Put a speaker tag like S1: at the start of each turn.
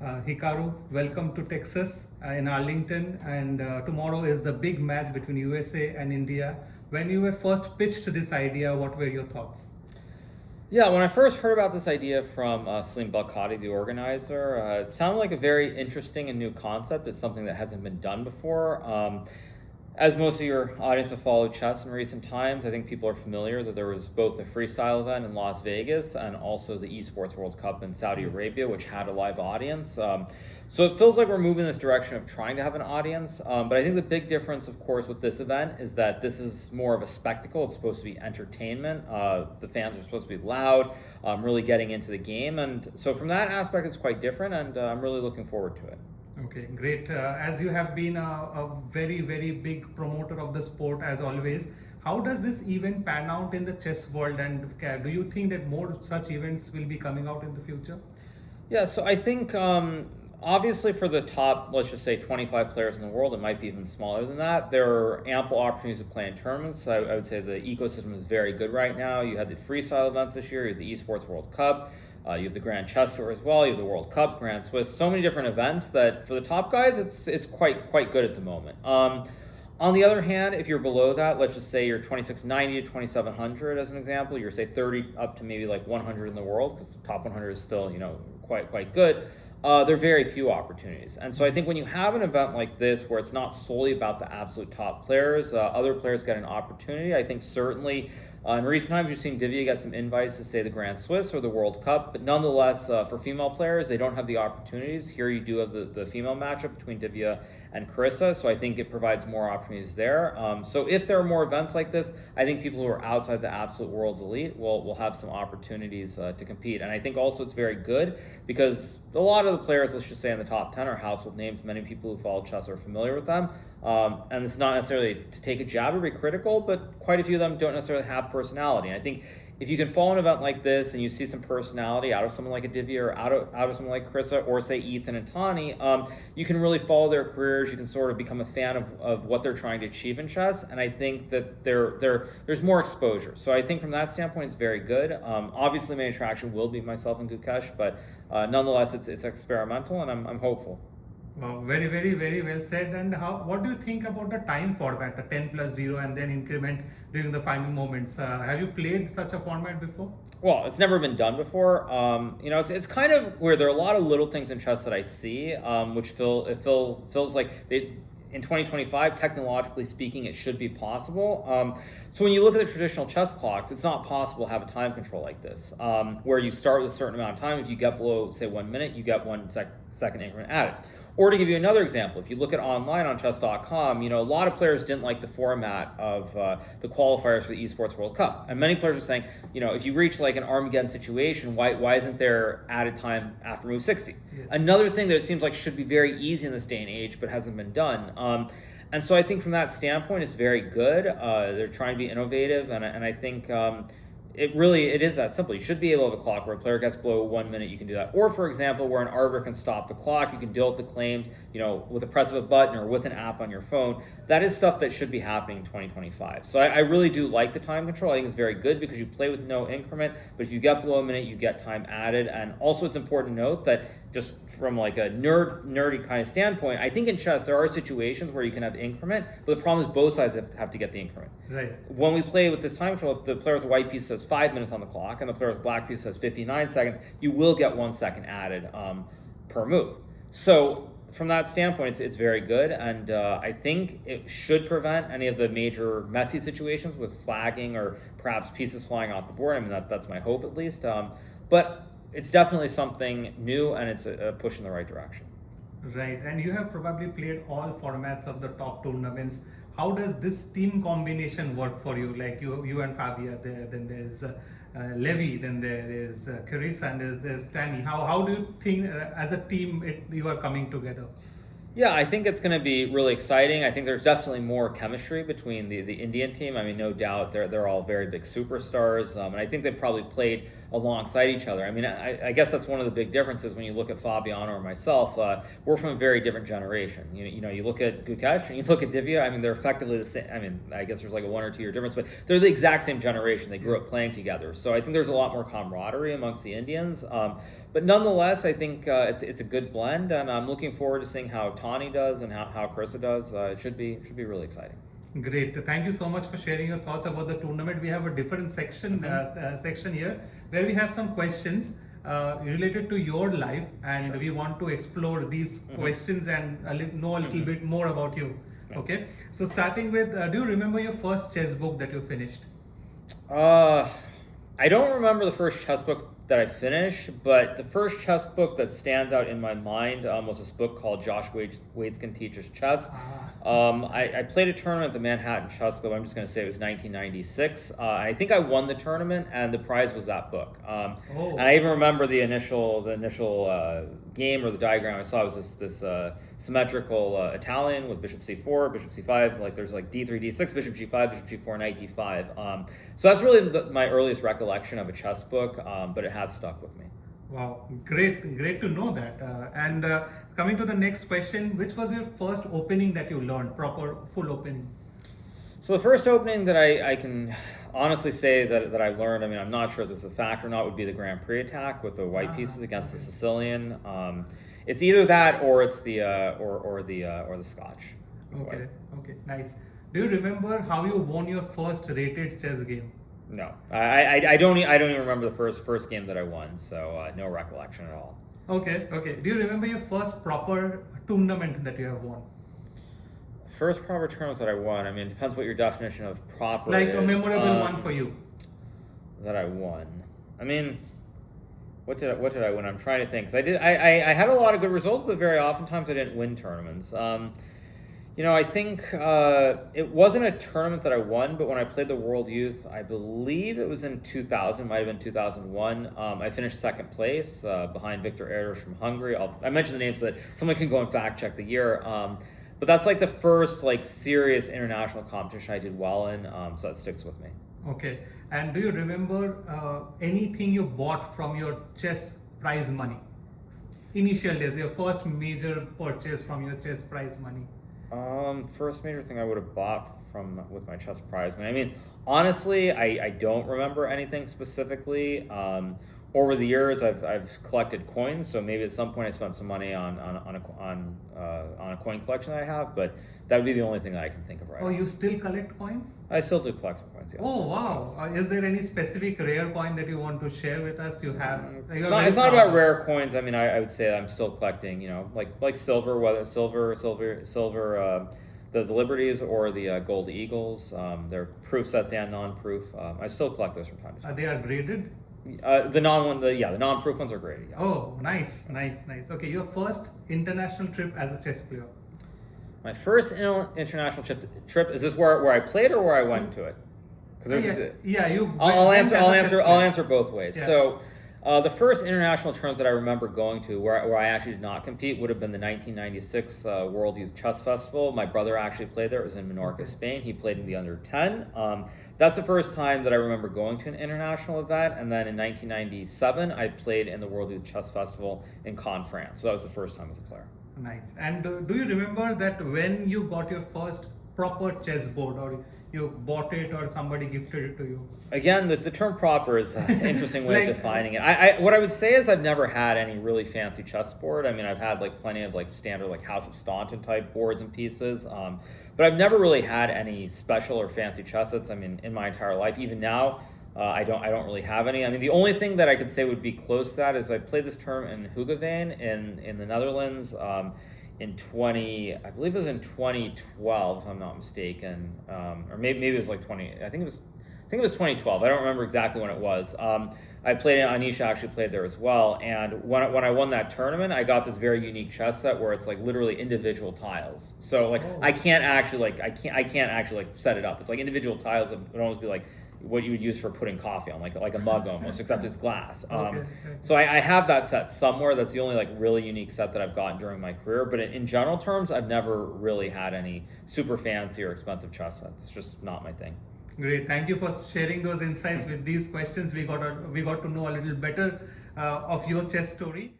S1: Hikaru, welcome to Texas in Arlington, and tomorrow is the big match between USA and India. When you were first pitched this idea, what were your thoughts?
S2: Yeah, when I first heard about this idea from Salim Balkadi, the organizer, it sounded like a very interesting and new concept. It's something that hasn't been done before. As most of your audience have followed chess in recent times, I think people are familiar that there was both the freestyle event in Las Vegas and also the Esports World Cup in Saudi Arabia, which had a live audience. So it feels like we're moving in this direction of trying to have an audience. But I think the big difference, of course, with this event is that this is more of a spectacle. It's supposed to be entertainment. The fans are supposed to be loud, really getting into the game. And so from that aspect, it's quite different, and I'm really looking forward to it.
S1: Okay, great. As you have been a very, very big promoter of the sport, as always, how does this event pan out in the chess world? And do you think that more such events will be coming out in the future?
S2: Yeah, so I think obviously for the top, let's just say 25 players in the world, it might be even smaller than that. There are ample opportunities to play in tournaments. I would say the ecosystem is very good right now. You had the freestyle events this year, you have the Esports World Cup. You have the Grand Chess Tour as well. You have the World Cup, Grand Swiss. So many different events that for the top guys, it's quite good at the moment. On the other hand, if you're below that, let's just say you're 2690 to 2700 as an example. You're say 30 up to maybe like 100 in the world, because the top 100 is still quite good. There are very few opportunities. And so I think when you have an event like this where it's not solely about the absolute top players, other players get an opportunity. I think certainly in recent times you've seen Divya get some invites to say the Grand Swiss or the World Cup, but nonetheless for female players they don't have the opportunities. Here you do have the female matchup between Divya and Carissa, so I think it provides more opportunities there. So if there are more events like this, I think people who are outside the absolute world's elite will have some opportunities to compete. And I think also it's very good because a lot of the players, let's just say in the top 10, are household names. Many people who follow chess are familiar with them. And it's not necessarily to take a jab or be critical, but quite a few of them don't necessarily have personality. And I think if you can follow an event like this and you see some personality out of someone like a Divya or out of someone like Carissa or say Ethan and Tani, you can really follow their careers. You can sort of become a fan of what they're trying to achieve in chess. And I think that there's more exposure. So I think from that standpoint, it's very good. Obviously, main attraction will be myself and Gukesh, but nonetheless, it's experimental, and I'm hopeful.
S1: Wow, very, very, very well said. And what do you think about the time format, a 10 plus 0 and then increment during the final moments? Have you played such a format before?
S2: Well, it's never been done before. It's kind of where there are a lot of little things in chess that I see, which feels like in 2025, technologically speaking, it should be possible. So when you look at the traditional chess clocks, it's not possible to have a time control like this, where you start with a certain amount of time. If you get below, say, 1 minute, you get second increment added. Or to give you another example, if you look at online on chess.com, a lot of players didn't like the format of the qualifiers for the Esports World Cup. And many players are saying, if you reach like an Armageddon situation, why isn't there added time after move 60? Yes. Another thing that it seems like should be very easy in this day and age, but hasn't been done. And so I think from that standpoint, it's very good. They're trying to be innovative, and I think it is that simple. You should be able to have a clock where a player gets below 1 minute, you can do that. Or for example, where an arbiter can stop the clock, you can deal with the claims, with the press of a button or with an app on your phone. That is stuff that should be happening in 2025. So I really do like the time control. I think it's very good because you play with no increment, but if you get below a minute, you get time added. And also it's important to note that just from like a nerdy kind of standpoint, I think in chess there are situations where you can have increment, but the problem is both sides have to get the increment.
S1: Right.
S2: When we play with this time control, if the player with the white piece says 5 minutes on the clock and the player with the black piece says 59 seconds, you will get 1 second added per move. So from that standpoint, it's very good, and I think it should prevent any of the major messy situations with flagging or perhaps pieces flying off the board. I mean, that's my hope at least. But it's definitely something new, and it's a push in the right direction.
S1: Right, and you have probably played all formats of the top tournaments. How does this team combination work for you? Like you and Fabia there, then there's Levy, then there is Carissa, and there's Tani. How do you think as a team you are coming together?
S2: Yeah, I think it's going to be really exciting. I think there's definitely more chemistry between the Indian team. I mean, no doubt they're all very big superstars, and I think they've probably played alongside each other. I mean, I guess that's one of the big differences when you look at Fabiano or myself. We're from a very different generation. You know, you look at Gukesh and you look at Divya. I mean, they're effectively the same. I mean, I guess there's like a 1 or 2 year difference, but they're the exact same generation. They grew up playing together. So I think there's a lot more camaraderie amongst the Indians. But nonetheless, I think it's a good blend, and I'm looking forward to seeing how Tani does and how Carissa does. It should be really exciting.
S1: Great. Thank you so much for sharing your thoughts about the tournament. We have a different section section here where we have some questions related to your life, and we want to explore these questions and know a little bit more about you. Okay. So starting with, do you remember your first chess book that you finished?
S2: I don't remember the first chess book that I finished, but the first chess book that stands out in my mind was this book called Josh Waitzkin Teaches Chess. I played a tournament at the Manhattan Chess Club. I'm just going to say it was 1996. I think I won the tournament, and the prize was that book. And I even remember the initial game or the diagram I saw was this symmetrical Italian with bishop c4, bishop c5. Like there's like d3, d6, bishop g5, bishop g4, knight d5. So that's really my earliest recollection of a chess book, but it has stuck with me.
S1: Wow, great to know that. And coming to the next question, which was your first opening that you learned, proper full opening?
S2: So the first opening that I can honestly say that I learned, I mean, I'm not sure if this is a fact or not, would be the Grand Prix attack with the white pieces against the Sicilian. It's either that or it's the the Scotch.
S1: Okay, nice. Do you remember how you won your first rated chess game?
S2: No, I don't even remember the first game that I won, so no recollection at all.
S1: Okay. Do you remember your first proper tournament that you have won?
S2: First proper tournament that I won. I mean, it depends what your definition of proper
S1: like
S2: is.
S1: A memorable one for you.
S2: That I won. I mean, what did I win? I'm trying to think. 'Cause I had a lot of good results, but very oftentimes I didn't win tournaments. You know, I think it wasn't a tournament that I won, but when I played the World Youth, I believe it was in 2000, might have been 2001. I finished second place behind Viktor Erdős from Hungary. I mentioned the names so that someone can go and fact check the year. But that's like the first like serious international competition I did well in, so that sticks with me.
S1: Okay, and do you remember anything you bought from your chess prize money? Initial days, your first major purchase from your chess prize money.
S2: First major thing I would have bought with my chess prize money. I mean, honestly, I don't remember anything specifically. Over the years, I've collected coins, so maybe at some point I spent some money on a coin collection that I have, but that would be the only thing that I can think of right now.
S1: Oh, you still collect coins?
S2: I still do collect some coins, yes.
S1: Oh, wow. Is there any specific rare coin that you want to share with us? You have?
S2: It's not about rare coins. I mean, I would say I'm still collecting, you know, like silver, whether silver, the Liberties or the Gold Eagles. They're proof sets and non-proof. I still collect those from time to time.
S1: They are graded?
S2: The non-proof ones are graded. Yes.
S1: Oh, nice. Okay, your first international trip as a chess player.
S2: My first international trip is this where I played or where I went to it? Because I'll answer both ways. Yeah. So the first international tournament that I remember going to where I actually did not compete would have been the 1996 World Youth Chess Festival. My brother actually played there. It was in Menorca, Spain. He played in the under 10. That's the first time that I remember going to an international event. And then in 1997, I played in the World Youth Chess Festival in Cannes, France. So that was the first time as a player.
S1: Nice. And do you remember that when you got your first proper chess board, or you bought it or somebody gifted it to you?
S2: Again, the term proper is an interesting way of defining it. What I would say is I've never had any really fancy chessboard. I mean, I've had like plenty of like standard like House of Staunton type boards and pieces, but I've never really had any special or fancy chess sets. I mean, in my entire life, even now, I don't really have any. I mean, the only thing that I could say would be close to that is I played this tournament in Hoogeveen in the Netherlands. I believe it was in 2012, if I'm not mistaken, or maybe it was like I think it was 2012. I don't remember exactly when it was. I played it. Anisha actually played there as well. And when I won that tournament, I got this very unique chess set where it's like literally individual tiles. So like I can't actually set it up. It's like individual tiles that would almost be like what you would use for putting coffee on, like a mug almost, except it's glass. So I have that set somewhere. That's the only like really unique set that I've gotten during my career. But in general terms, I've never really had any super fancy or expensive chess sets. It's just not my thing.
S1: Great. Thank you for sharing those insights with these questions. We got to know a little better of your chess story.